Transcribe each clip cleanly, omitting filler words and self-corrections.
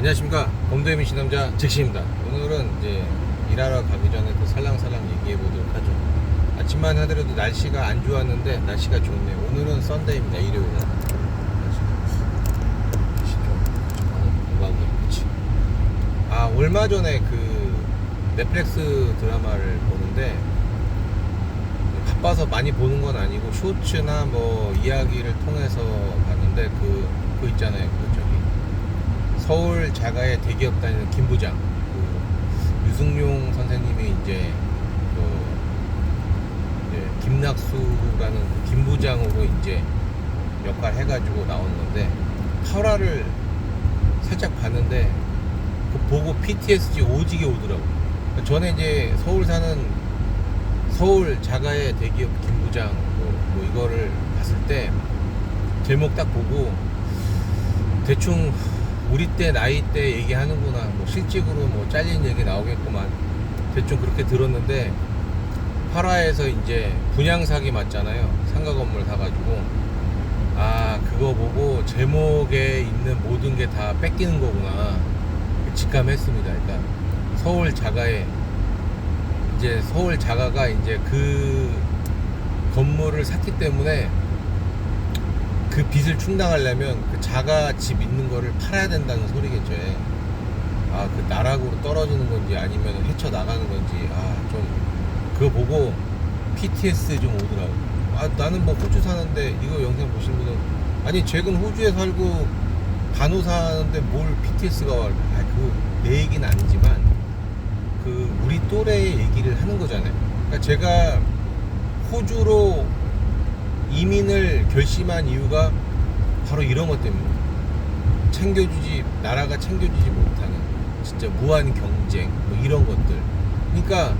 안녕하십니까. 검도의 미신남자 잭시입니다. 오늘은 이제 일하러 가기 전에 또 살랑살랑 얘기해 보도록 하죠. 아침만 하더라도 날씨가 안 좋았는데 날씨가 좋네요. 오늘은 썬데이입니다. 일요일 날. 얼마 전에 그 넷플릭스 드라마를 보는데 바빠서 많이 보는 건 아니고 쇼츠나 뭐 이야기를 통해서 봤는데 그거 있잖아요. 서울 자가의 대기업 다니는 김부장, 유승용 선생님이 이제 김낙수라는 김부장으로 이제 역할 해가지고 나오는 건데 8화를 살짝 봤는데 보고 PTSD 오지게 오더라고. 전에 이제 서울 자가의 대기업 김부장 뭐 이거를 봤을 때 제목 딱 보고 대충 우리 때 나이 때 얘기하는구나, 뭐 실직으로 뭐 잘린 얘기 나오겠구만, 대충 그렇게 들었는데 8화에서 이제 분양 사기 맞잖아요. 상가 건물 사가지고 그거 보고 제목에 있는 모든 게 다 뺏기는 거구나 직감했습니다. 그러니까 서울 자가가 이제 그 건물을 샀기 때문에 그 빚을 충당하려면 그 자가 집 있는 거를 팔아야 된다는 소리겠죠. 그 나락으로 떨어지는 건지 아니면 헤쳐나가는 건지 좀 그거 보고 PTS 좀 오더라고. 나는 뭐 호주 사는데, 이거 영상 보신 분은 아니 최근 호주에 살고 간호사 하는데 뭘 PTS가 와. 내 얘기는 아니지만 우리 또래의 얘기를 하는 거잖아요. 그러니까 제가 호주로 이민을 결심한 이유가 바로 이런 것 때문에, 나라가 챙겨주지 못하는 진짜 무한 경쟁 뭐 이런 것들. 그러니까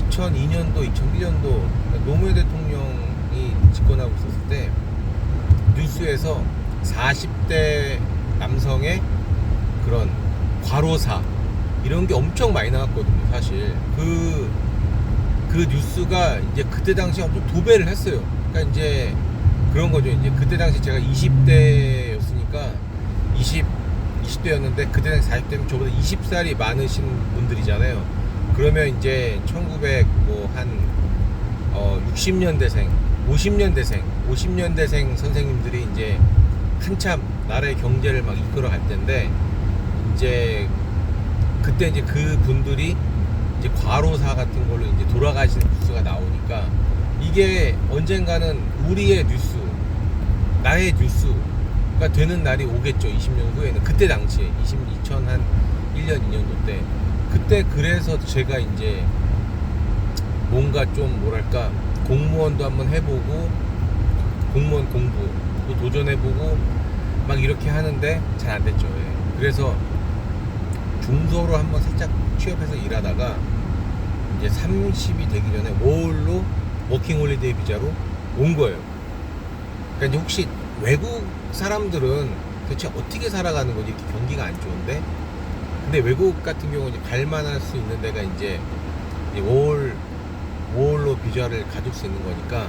2002년도 2001년도 노무현 대통령이 집권하고 있었을 때 뉴스에서 40대 남성의 그런 과로사 이런 게 엄청 많이 나왔거든요. 사실 그 뉴스가 이제 그때 당시에 엄청 도배를 했어요. 그러니까 이제 그런 거죠. 이제 그때 당시 제가 20대였으니까 20대였는데 그때 당시 40대면 저보다 20살이 많으신 분들이잖아요. 그러면 이제 60년대생, 50년대생 선생님들이 이제 한참 나라의 경제를 막 이끌어 갈 텐데, 이제 그때 이제 그 분들이 이제 과로사 같은 걸로 이제 돌아가시는 뉴스가 나오니까 이게 언젠가는 우리의 뉴스, 나의 뉴스가 되는 날이 오겠죠. 20년 후에는. 그때 당시에 2001년 2년도 때 그때. 그래서 제가 이제 뭔가 좀 뭐랄까 공무원도 한번 해보고 공무원 공부도 도전해보고 막 이렇게 하는데 잘 안 됐죠. 그래서 중소로 한번 살짝 취업해서 일하다가 이제 30이 되기 전에 월로 워킹홀리데이 비자로 온 거예요. 그러니까 이제 혹시 외국 사람들은 대체 어떻게 살아가는 거지, 이렇게 경기가 안 좋은데. 근데 외국 같은 경우는 갈만할 수 있는 데가 이제 월로 비자를 가질 수 있는 거니까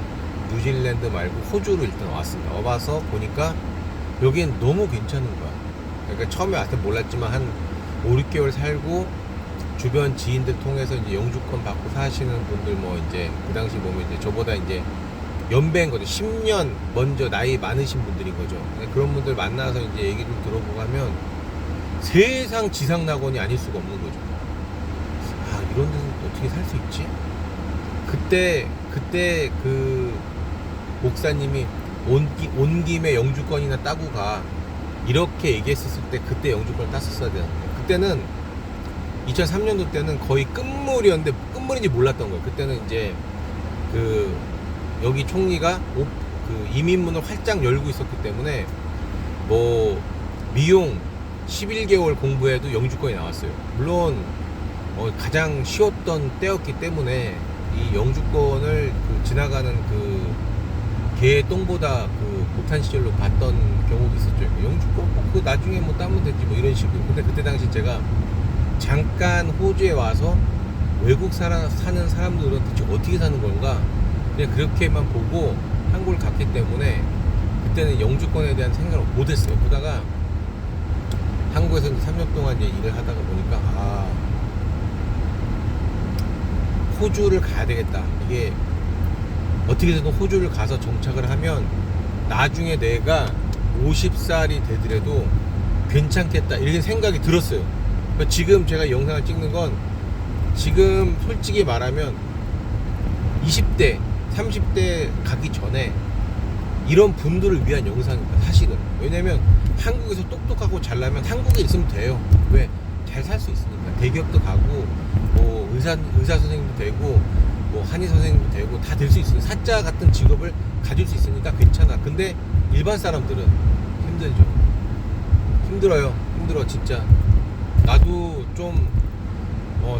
뉴질랜드 말고 호주로 일단 왔습니다. 와봐서 보니까 여기엔 너무 괜찮은 거야. 그러니까 처음에 왔을 때 몰랐지만 한 5, 6개월 살고 주변 지인들 통해서 이제 영주권 받고 사시는 분들, 뭐 이제 그 당시 보면 이제 저보다 이제 연배인 거죠. 10년 먼저 나이 많으신 분들인 거죠. 그런 분들 만나서 이제 얘기 좀 들어보고 하면 세상 지상낙원이 아닐 수가 없는 거죠. 이런 데서 어떻게 살 수 있지? 그때 그 목사님이 온 김에 영주권이나 따고 가, 이렇게 얘기했었을 때 그때 영주권을 땄었어야 되는데, 그때는 2003년도 때는 거의 끝물이었는데 끝물인지 몰랐던 거예요. 그때는 이제 여기 총리가 이민문을 활짝 열고 있었기 때문에 뭐 미용 11개월 공부해도 영주권이 나왔어요. 물론 가장 쉬웠던 때였기 때문에 이 영주권을 지나가는 개 똥보다 못한 시절로 봤던 경우도 있었죠. 영주권 그 나중에 뭐 따면 되지 뭐 이런 식으로. 근데 그때 당시 제가 잠깐 호주에 와서 외국 사는 사람들은 대체 어떻게 사는 건가 그냥 그렇게만 보고 한국을 갔기 때문에 그때는 영주권에 대한 생각을 못했어요. 보다가 한국에서 이제 3년 동안 이제 일을 하다가 보니까 호주를 가야 되겠다. 이게 어떻게든 호주를 가서 정착을 하면 나중에 내가 50살이 되더라도 괜찮겠다 이런 생각이 들었어요. 그러니까 지금 제가 영상을 찍는 건 지금 솔직히 말하면 20대 30대 가기 전에 이런 분들을 위한 영상입니다. 사실은. 왜냐면 한국에서 똑똑하고 잘나면 한국에 있으면 돼요. 왜? 잘 살 수 있으니까. 대기업도 가고 뭐 의사 선생님도 되고 뭐 한의 선생님도 되고 다 될 수 있으니까, 사자 같은 직업을 가질 수 있으니까 괜찮아. 근데 일반 사람들은 힘들죠. 힘들어요. 힘들어 진짜. 나도 좀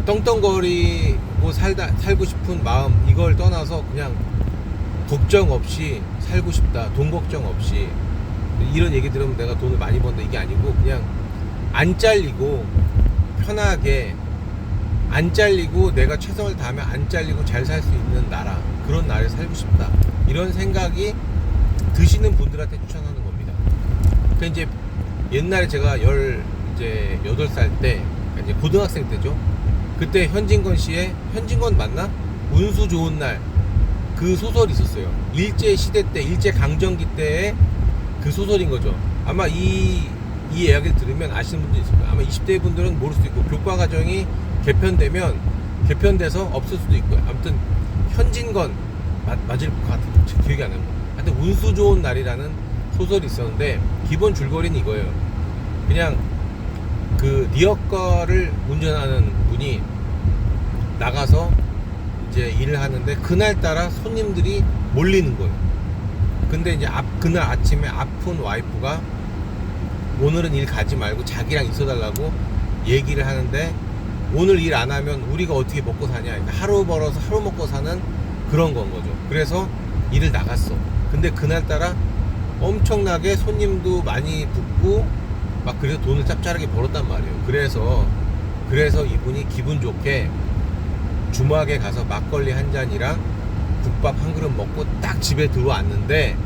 떵떵거리고 살고 싶은 마음, 이걸 떠나서 그냥 걱정 없이 살고 싶다. 돈 걱정 없이. 이런 얘기 들으면 내가 돈을 많이 번다 이게 아니고, 그냥 안 잘리고 편하게 안 잘리고 내가 최선을 다하면 안 잘리고 잘 살 수 있는 나라, 그런 나라에 살고 싶다. 이런 생각이 드시는 분들한테 추천하는 겁니다. 그러니까 이제 옛날에 제가 18살 때, 이제 고등학생 때죠. 그때 현진건 씨의, 현진건 맞나? 운수 좋은 날, 그 소설이 있었어요. 일제 시대 때, 일제 강점기 때의 그 소설인 거죠. 아마 이 이야기를 들으면 아시는 분도 있을 거예요. 아마 20대 분들은 모를 수도 있고, 교과 과정이 개편돼서 없을 수도 있고요. 아무튼 현진건 맞을 것 같아요. 기억이 안 납니다. 하여튼 운수 좋은 날이라는 소설이 있었는데, 기본 줄거리는 이거예요. 그냥 그 리어카를 운전하는 분이 나가서 이제 일을 하는데, 그날따라 손님들이 몰리는 거예요. 근데 이제 그날 아침에 아픈 와이프가 오늘은 일 가지 말고 자기랑 있어달라고 얘기를 하는데, 오늘 일 안 하면 우리가 어떻게 먹고 사냐. 그러니까 하루 벌어서 하루 먹고 사는 그런 건 거죠. 그래서 일을 나갔어. 근데 그날따라 엄청나게 손님도 많이 붙고 막, 그래서 돈을 짭짤하게 벌었단 말이에요. 그래서 이분이 기분 좋게 주막에 가서 막걸리 한 잔이랑 국밥 한 그릇 먹고 딱 집에 들어왔는데,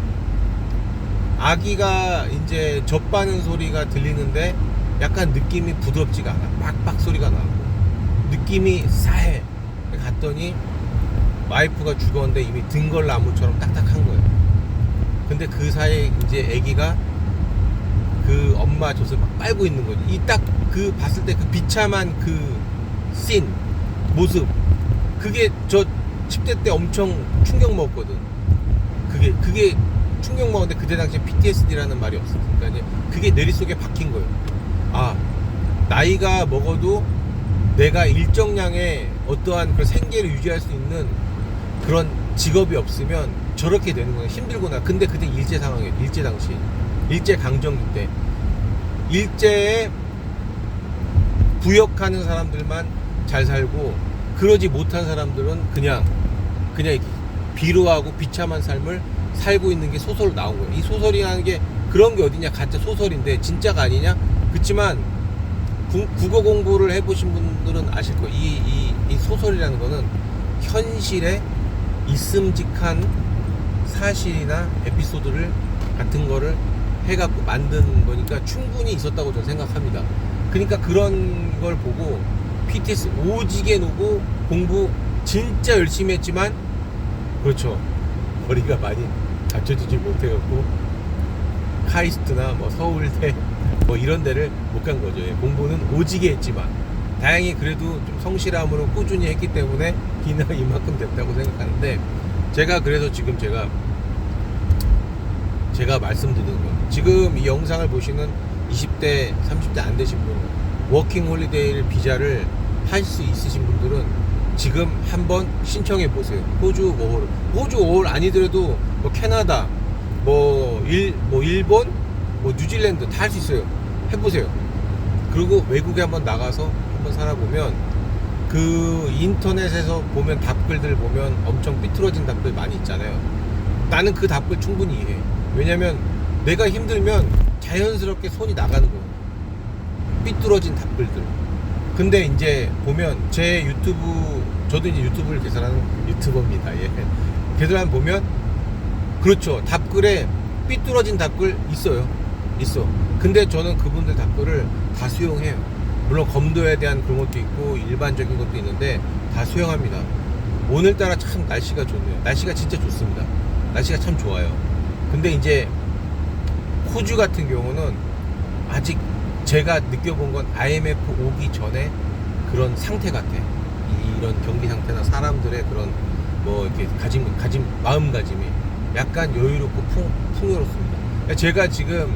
아기가 이제 젖바는 소리가 들리는데 약간 느낌이 부드럽지가 않아. 빡빡 소리가 나고 느낌이 싸해. 갔더니 와이프가 죽었는데 이미 등걸나무처럼 딱딱한 거예요. 근데 그 사이에 이제 아기가 그 엄마 젖을 막 빨고 있는 거지. 이 딱 그 봤을 때 그 비참한 그 씬 모습, 그게 저 10대 때 엄청 충격 먹었거든. 그게 충격 먹었는데, 그때 당시에 PTSD라는 말이 없었으니까 이제 그게 내릿속에 박힌 거예요. 나이가 먹어도 내가 일정량의 어떠한 그런 생계를 유지할 수 있는 그런 직업이 없으면 저렇게 되는 거야. 힘들구나. 근데 그때 일제 상황이에요. 일제 당시, 일제 강점기 때, 일제에 부역하는 사람들만 잘 살고, 그러지 못한 사람들은 그냥 이렇게 비루하고 비참한 삶을 살고 있는 게 소설로 나온 거예요. 이 소설이라는 게 그런 게 어디냐. 가짜 소설인데 진짜가 아니냐. 그렇지만 국어 공부를 해보신 분들은 아실 거예요. 이 소설이라는 거는 현실에 있음직한 사실이나 에피소드를 같은 거를 해갖고 만든 거니까 충분히 있었다고 저는 생각합니다. 그러니까 그런 걸 보고 PTS 오지게 놓고 공부 진짜 열심히 했지만, 그렇죠, 머리가 많이 갖춰지지 못해갖고 카이스트나 뭐 서울대 뭐 이런 데를 못 간 거죠. 공부는 오지게 했지만 다행히 그래도 좀 성실함으로 꾸준히 했기 때문에 기능이 이만큼 됐다고 생각하는데, 그래서 지금 제가 말씀드리는 거예요. 지금 이 영상을 보시는 20대 30대 안 되신 분, 워킹 홀리데이 비자를 할 수 있으신 분들은 지금 한번 신청해 보세요. 호주 5월 아니더라도 뭐 캐나다, 뭐 일본, 뭐 뉴질랜드 다 할 수 있어요. 해보세요. 그리고 외국에 한번 나가서 한번 살아보면, 그 인터넷에서 보면 답글들 보면 엄청 삐뚤어진 답글 많이 있잖아요. 나는 그 답글 충분히 이해해. 왜냐면 내가 힘들면 자연스럽게 손이 나가는 거예요. 삐뚤어진 답글들. 근데 이제 보면 제 유튜브, 저도 이제 유튜브를 개설하는 유튜버입니다. 예. 개설하면 보면, 그렇죠, 답글에 삐뚤어진 답글 있어요. 있어. 근데 저는 그분들 답글을 다 수용해요. 물론 검도에 대한 그런 것도 있고 일반적인 것도 있는데 다 수용합니다. 오늘따라 참 날씨가 좋네요. 날씨가 진짜 좋습니다. 날씨가 참 좋아요. 근데 이제 호주 같은 경우는 아직 제가 느껴본 건 IMF 오기 전에 그런 상태 같아. 이런 경기 상태나 사람들의 그런 뭐 이렇게 가진 마음가짐이 약간 여유롭고 풍요롭습니다. 제가 지금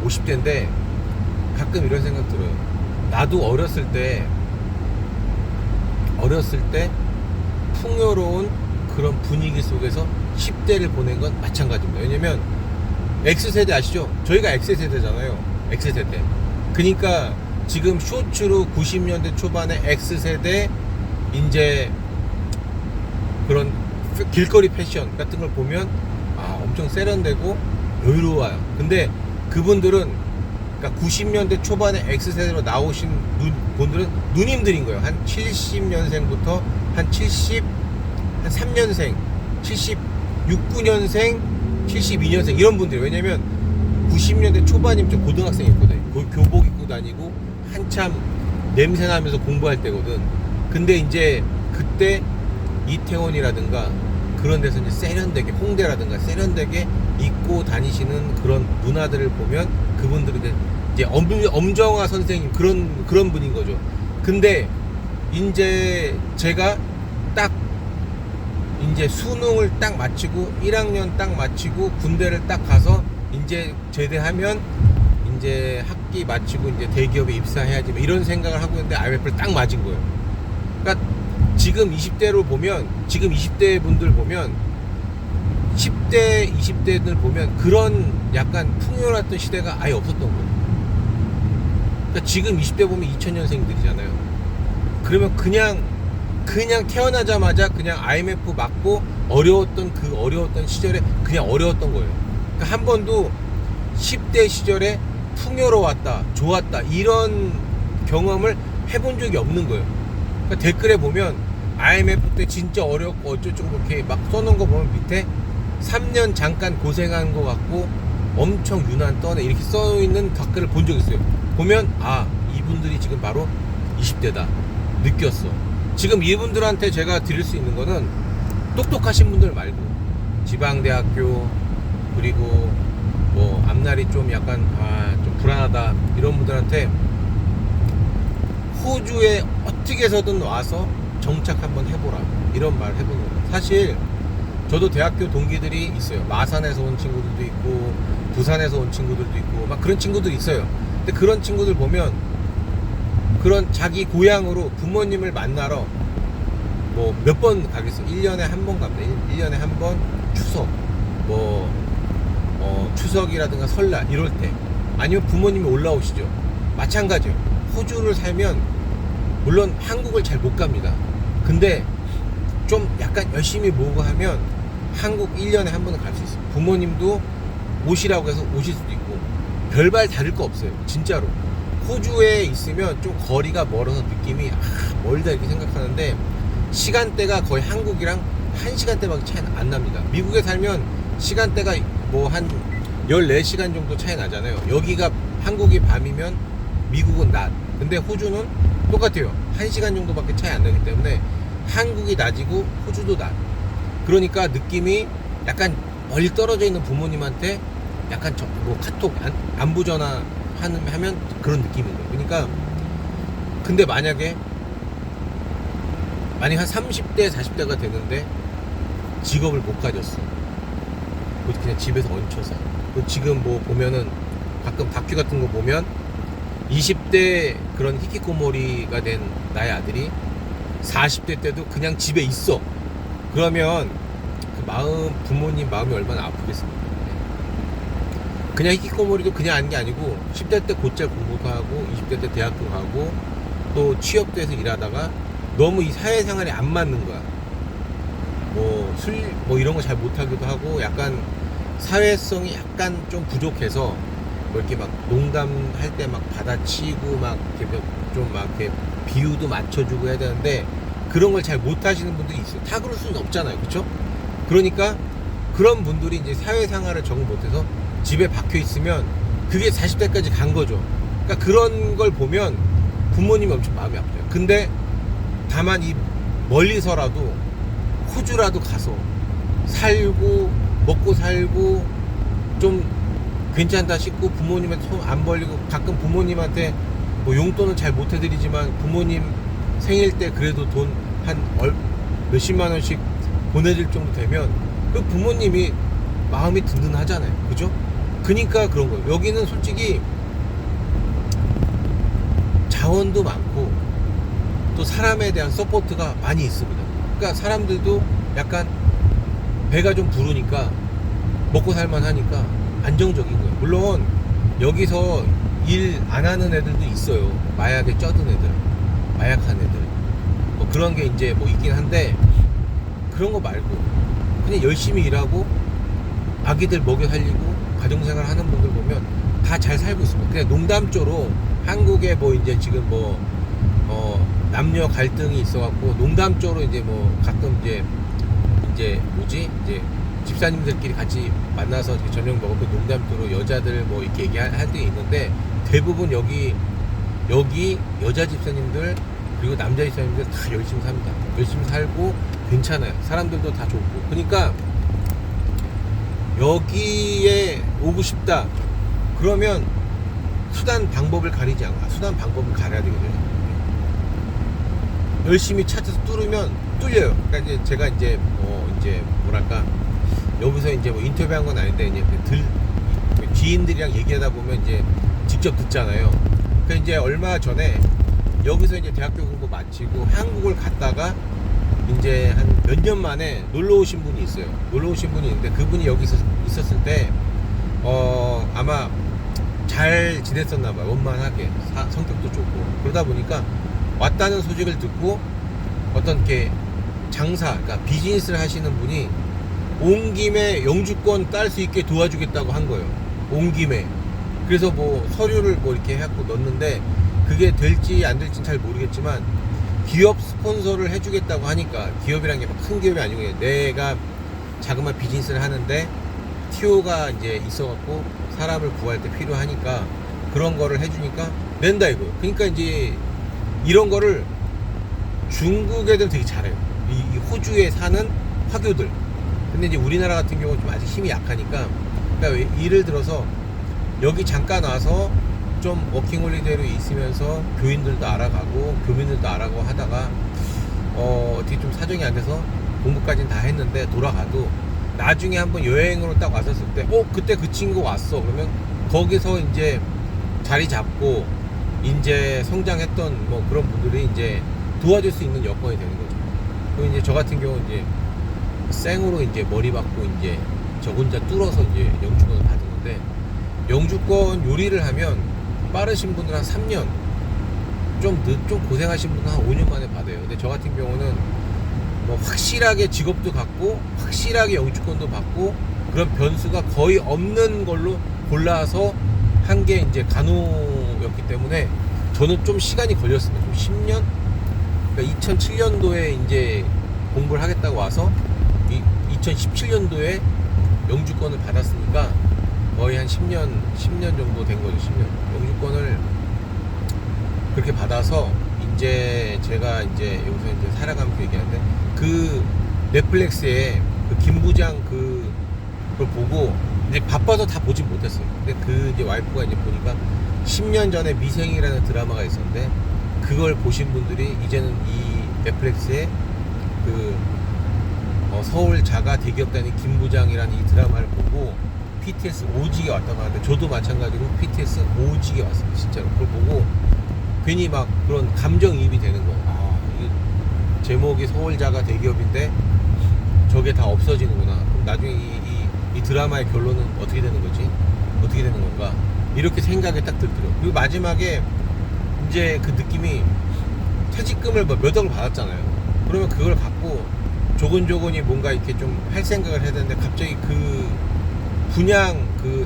50대인데 가끔 이런 생각 들어요. 나도 어렸을 때 풍요로운 그런 분위기 속에서 10대를 보낸 건 마찬가지입니다. 왜냐면 X세대 아시죠? 저희가 X세대잖아요. X세대. 그러니까 지금 쇼츠로 90년대 초반에 X세대 이제 그런 길거리 패션 같은 걸 보면 엄청 세련되고 여유로워요. 근데 그분들은 그러니까 90년대 초반에 X세대로 나오신 분들은 누님들인 거예요. 한 70년생부터 한 3년생, 9년생, 72년생 이런 분들이. 왜냐면 90년대 초반이면 좀 고등학생이었거든. 교복 입고 다니고 한참 냄새나면서 공부할 때거든. 근데 이제 그때 이태원이라든가 그런 데서 이제 세련되게, 홍대라든가 세련되게 입고 다니시는 그런 누나들을 보면 그분들은 이제 엄정화 선생님 그런 분인 거죠. 근데 이제 제가 딱 이제 수능을 딱 마치고 1학년 딱 마치고 군대를 딱 가서 이제 제대하면 이제 학기 마치고 이제 대기업에 입사해야지 이런 생각을 하고 있는데 IMF를 딱 맞은 거예요. 그러니까 지금 20대로 보면, 지금 20대 분들 보면 10대 20대들 보면 그런 약간 풍요로웠던 시대가 아예 없었던 거예요. 그러니까 지금 20대 보면 2000년생들이잖아요. 그러면 그냥 태어나자마자 그냥 IMF 맞고 어려웠던 시절에 그냥 어려웠던 거예요. 그러니까 한 번도 10대 시절에 풍요로웠다, 좋았다 이런 경험을 해본 적이 없는 거예요. 그러니까 댓글에 보면 IMF 때 진짜 어렵고 어쩌고 그렇게 막 써놓은 거 보면 밑에 3년 잠깐 고생한 거 같고 엄청 유난 떠네 이렇게 써있는 댓글을 본 적 있어요. 보면 이분들이 지금 바로 20대다 느꼈어. 지금 이분들한테 제가 드릴 수 있는 거는 똑똑하신 분들 말고 지방대학교 그리고 뭐 앞날이 좀 약간 좀 불안하다 이런 분들한테 호주에 어떻게 해서든 와서 정착 한번 해보라 이런 말 해보는 거예요. 사실 저도 대학교 동기들이 있어요. 마산에서 온 친구들도 있고 부산에서 온 친구들도 있고 막 그런 친구들이 있어요. 근데 그런 친구들 보면 그런 자기 고향으로 부모님을 만나러 뭐 몇 번 가겠어요. 1년에 한 번 갑니다. 1년에 한 번 추석 추석이라든가 설날 이럴 때 아니면 부모님이 올라오시죠. 마찬가지예요. 호주를 살면 물론 한국을 잘 못 갑니다. 근데 좀 약간 열심히 모으고 하면 한국 1년에 한 번은 갈 수 있어요. 부모님도 오시라고 해서 오실 수도 있고 별발 다를 거 없어요. 진짜로 호주에 있으면 좀 거리가 멀어서 느낌이 멀다 이렇게 생각하는데 시간대가 거의 한국이랑 1시간대밖에 차이 안 납니다. 미국에 살면 시간대가 뭐 한 14시간 정도 차이 나잖아요. 여기가 한국이 밤이면 미국은 낮. 근데 호주는 똑같아요. 1시간 정도밖에 차이 안 나기 때문에 한국이 낮이고 호주도 낮. 그러니까 느낌이 약간 멀리 떨어져 있는 부모님한테 약간 뭐 카톡 안부 전화 하면 그런 느낌인 거예요. 그러니까 근데 만약에 한 30대 40대가 되는데 직업을 못 가졌어. 그냥 집에서 얹혀서. 지금 뭐 보면은 가끔 다큐 같은 거 보면 20대 그런 히키코모리가 된 나의 아들이 40대 때도 그냥 집에 있어. 그러면 그 부모님 마음이 얼마나 아프겠습니까? 그냥 히키코모리도 그냥 하는 게 아니고 10대 때 곧잘 공부도 하고 20대 때 대학도 가고 또 취업도 해서 일하다가 너무 이 사회생활이 안 맞는 거야. 뭐 술 이런 거 잘 못하기도 하고 약간 사회성이 약간 좀 부족해서 뭐 이렇게 막 농담할 때 막 받아치고 막 이렇게 좀 막 이렇게 비유도 맞춰주고 해야 되는데 그런 걸 잘 못하시는 분들이 있어요. 다 그럴 수는 없잖아요, 그렇죠? 그러니까 그런 분들이 이제 사회생활을 적응 못해서 집에 박혀 있으면 그게 40대까지 간 거죠. 그러니까 그런 걸 보면 부모님이 엄청 마음이 아파요. 근데 다만 이 멀리서라도 호주라도 가서 살고 먹고 살고 좀 괜찮다 싶고 부모님한테 손 안 벌리고, 가끔 부모님한테 뭐 용돈은 잘 못 해드리지만 부모님 생일 때 그래도 돈 한 몇십만 원씩 보내줄 정도 되면 그 부모님이 마음이 든든하잖아요. 그죠? 그니까 그런 거예요. 여기는 솔직히 자원도 많고 또 사람에 대한 서포트가 많이 있습니다. 그러니까 사람들도 약간 배가 좀 부르니까 먹고 살만 하니까 안정적인 거예요. 물론 여기서 일 안 하는 애들도 있어요. 마약에 쩌든 애들, 마약한 애들, 뭐 그런 게 이제 뭐 있긴 한데, 그런 거 말고 그냥 열심히 일하고 아기들 먹여 살리고 가정생활 하는 분들 보면 다 잘 살고 있습니다. 그냥 농담조로 한국에 뭐 이제 지금 뭐 남녀 갈등이 있어갖고 농담조로 이제 뭐 가끔 이제 뭐지 이제 집사님들끼리 같이 만나서 저녁 먹을 때 농담조로 여자들 뭐 이렇게 얘기할 때 있는데, 대부분 여기 여자 집사님들 그리고 남자 집사님들 다 열심히 삽니다. 열심히 살고 괜찮아요. 사람들도 다 좋고. 그러니까 여기에 오고 싶다 그러면 수단 방법을 가리지 않고 수단 방법을 가려야 되거든요. 열심히 찾아서 뚫으면 뚫려요. 그러니까 이제 제가 이제 이제 뭐랄까 여기서 이제 뭐 인터뷰한 건 아닌데 이제 지인들이랑 얘기하다 보면 이제 직접 듣잖아요. 그러니까 이제 얼마 전에 여기서 이제 대학교 공부 마치고 한국을 갔다가 이제 한 몇 년 만에 놀러 오신 분이 있어요. 놀러 오신 분이 있는데 그분이 여기 있었을 때 아마 잘 지냈었나 봐요. 원만하게 성격도 좋고 그러다 보니까 왔다는 소식을 듣고 어떤 게 장사, 그러니까 비즈니스를 하시는 분이 온 김에 영주권 딸 수 있게 도와주겠다고 한 거예요. 온 김에. 그래서 뭐 서류를 뭐 이렇게 해갖고 넣었는데 그게 될지 안 될지는 잘 모르겠지만 기업 스폰서를 해주겠다고 하니까, 기업이란 게 막 큰 기업이 아니고 내가 자그마한 비즈니스를 하는데 TO가 이제 있어갖고 사람을 구할 때 필요하니까 그런 거를 해주니까 낸다 이거예요. 그러니까 이제 이런 거를 중국 애들 되게 잘해요. 이 호주에 사는 화교들. 근데 이제 우리나라 같은 경우는 좀 아직 힘이 약하니까, 그러니까 예를 들어서 여기 잠깐 와서 좀 워킹홀리데이로 있으면서 교인들도 알아가고 교민들도 알아가고 하다가 어떻게 좀 사정이 안 돼서 공부까지는 다 했는데 돌아가도 나중에 한번 여행으로 딱 왔었을 때 그때 그 친구 왔어 그러면 거기서 이제 자리 잡고 이제 성장했던 뭐 그런 분들이 이제 도와줄 수 있는 여건이 되는 거죠. 그리고 이제 저 같은 경우 이제 생으로 이제 머리 박고 이제 저 혼자 뚫어서 이제 영주권을 받은 건데, 영주권 요리를 하면 빠르신 분들은 한 3년, 좀 고생하신 분은 한 5년 만에 받아요. 근데 저 같은 경우는 뭐 확실하게 직업도 갖고 확실하게 영주권도 받고 그런 변수가 거의 없는 걸로 골라서 한 게 이제 간호였기 때문에 저는 좀 시간이 걸렸습니다. 좀 10년? 그러니까 2007년도에 이제 공부를 하겠다고 와서 2017년도에 영주권을 받았으니까 거의 한 10년 정도 된 거죠. 10년. 영주권을 그렇게 받아서 이제 제가 이제 여기서 이제 살아가면서 얘기하는데, 그 넷플릭스에 그 김부장 그걸 보고 이제 바빠서 다 보진 못했어요. 근데 그 이제 와이프가 이제 보니까 10년 전에 미생이라는 드라마가 있었는데 그걸 보신 분들이 이제는 이 넷플릭스에 그 서울 자가 대기업 다니는 김부장이라는 이 드라마를 보고 PTS 오지게 왔다고 하는데, 저도 마찬가지로 PTS 오지게 왔습니다. 진짜로. 그걸 보고 괜히 막 그런 감정이입이 되는 거예요. 이게 제목이 서울 자가 대기업인데 저게 다 없어지는구나. 그럼 나중에 이 드라마의 결론은 어떻게 되는 거지? 어떻게 되는 건가? 이렇게 생각이 딱 들더라고요. 그리고 마지막에 이제 그 느낌이, 퇴직금을 뭐 몇 억을 받았잖아요. 그러면 그걸 갖고 조곤조곤이 뭔가 이렇게 좀 할 생각을 해야 되는데, 갑자기 그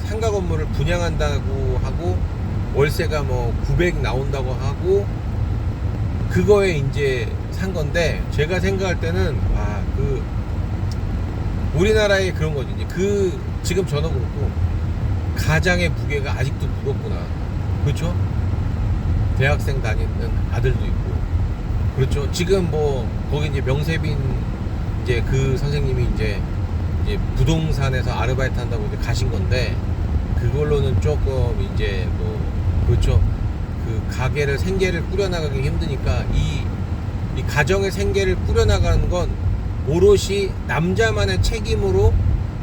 상가 건물을 분양한다고 하고 월세가 뭐 900 나온다고 하고 그거에 이제 산 건데, 제가 생각할 때는 우리나라의 그런 거죠. 이제 지금 저도 그렇고 가장의 무게가 아직도 무겁구나. 그렇죠? 대학생 다니는 아들도 있고. 그렇죠. 지금 뭐 거기 이제 명세빈 이제 그 선생님이 이제 부동산에서 아르바이트 한다고 이제 가신 건데, 그걸로는 조금 이제 뭐 그렇죠. 그 가게를 생계를 꾸려나가기 힘드니까 이 가정의 생계를 꾸려나가는 건 오롯이 남자만의 책임으로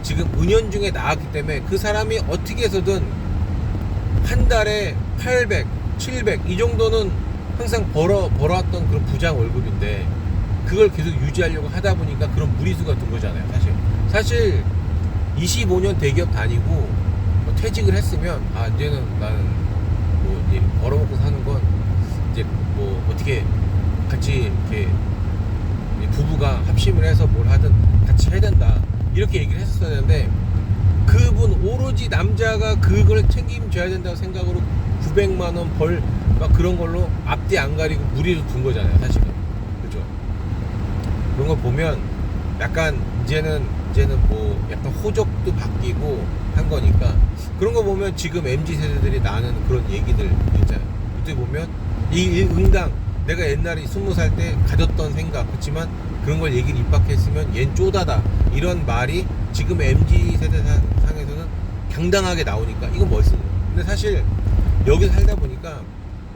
지금 은연중에 나왔기 때문에, 그 사람이 어떻게 해서든 한 달에 800, 700 이 정도는 항상 벌어왔던 그런 부장 월급인데, 그걸 계속 유지하려고 하다 보니까 그런 무리수가 든 거잖아요. 사실 25년 대기업 다니고 뭐 퇴직을 했으면, 아 이제는 나는 뭐 이제 벌어먹고 사는 건 이제 뭐 어떻게 같이 이렇게 부부가 합심을 해서 뭘 하든 같이 해야 된다, 이렇게 얘기를 했었어야 되는데, 그분 오로지 남자가 그걸 책임져야 된다고 생각으로 900만 원 벌 막 그런 걸로 앞뒤 안 가리고 무리를 둔 거잖아요, 사실은. 그죠? 그런 거 보면 약간 이제는 뭐 약간 호적도 바뀌고 한 거니까, 그런 거 보면 지금 MZ 세대들이 나는 그런 얘기들 있잖아요. 그때 보면 이 응당, 내가 옛날에 20살 때 가졌던 생각, 그렇지만 그런 걸 얘기를 입학했으면 얜 쪼다다, 이런 말이 지금 MZ 세대 상에서는 당당하게 나오니까 이건 멋있는 거예요. 근데 사실 여기 살다 보니까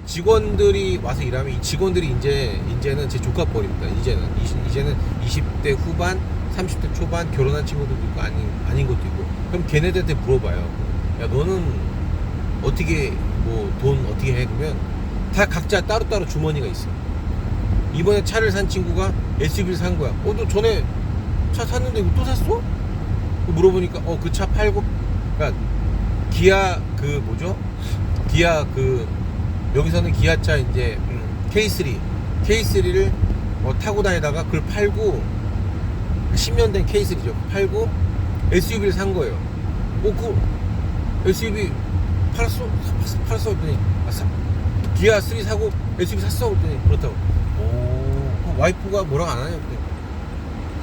직원들이 와서 일하면 이 직원들이 이제는 제 조카뻘입니다. 이제는 20대 후반, 30대 초반 결혼한 친구들도 있고 아닌 것도 있고. 그럼 걔네들한테 물어봐요. 야, 너는 어떻게 뭐 돈 어떻게 해? 그러면 다 각자 따로따로 주머니가 있어. 이번에 차를 산 친구가 SUV를 산 거야. 너 전에 차 샀는데 이거 또 샀어? 물어보니까 그 차 팔고, 그러니까 기아 그 뭐죠? 기아 그 여기서는 기아차 이제 K3를 타고 다니다가 그걸 팔고, 10년 된 K3죠. 팔고 SUV를 산 거예요. 그 SUV 팔았어 했더니, 기아 3 사고 SUV 샀어 했더니 그렇다고. 그 와이프가 뭐라고 안 하냐 그랬더니,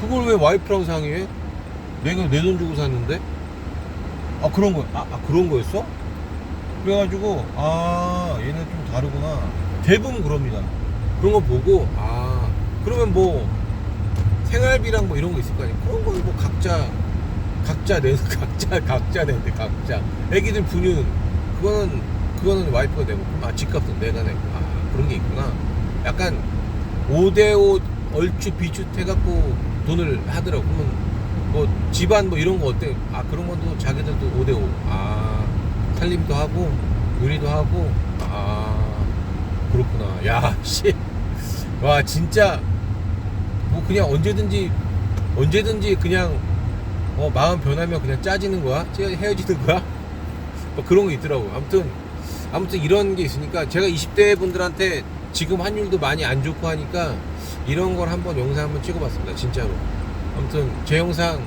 그걸 왜 와이프라고 상의해? 내가 내 돈 주고 샀는데. 그런 거야. 그런 거였어? 그래가지고 얘는 좀 다르구나. 대부분 그럽니다. 그런 거 보고, 그러면 뭐 생활비랑 뭐 이런 거 있을 거 아니야. 그런 거 뭐 각자 내는데 각자 애기들 분유는 그거는 와이프가 내고, 집값은 내가 내고. 그런 게 있구나. 약간 5대5 얼추 비추해갖고 돈을 하더라고. 그러면 뭐 집안 뭐 이런 거 어때? 그런 것도 자기들도 5대5. 살림도 하고 요리도 하고. 그렇구나. 야, 씨. 와, 진짜 뭐 그냥 언제든지 그냥 마음 변하면 그냥 짜지는 거야? 헤어지는 거야? 뭐 그런 거 있더라고. 아무튼 이런 게 있으니까, 제가 20대 분들한테 지금 환율도 많이 안 좋고 하니까 이런 걸 한번 영상 한번 찍어봤습니다. 진짜로. 아무튼 제 영상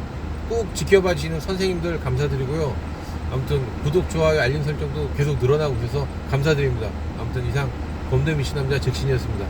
꼭 지켜봐 주시는 선생님들 감사드리고요. 아무튼 구독, 좋아요, 알림 설정도 계속 늘어나고 있어서 감사드립니다. 아무튼 이상 범대 미신남자 잭신이었습니다.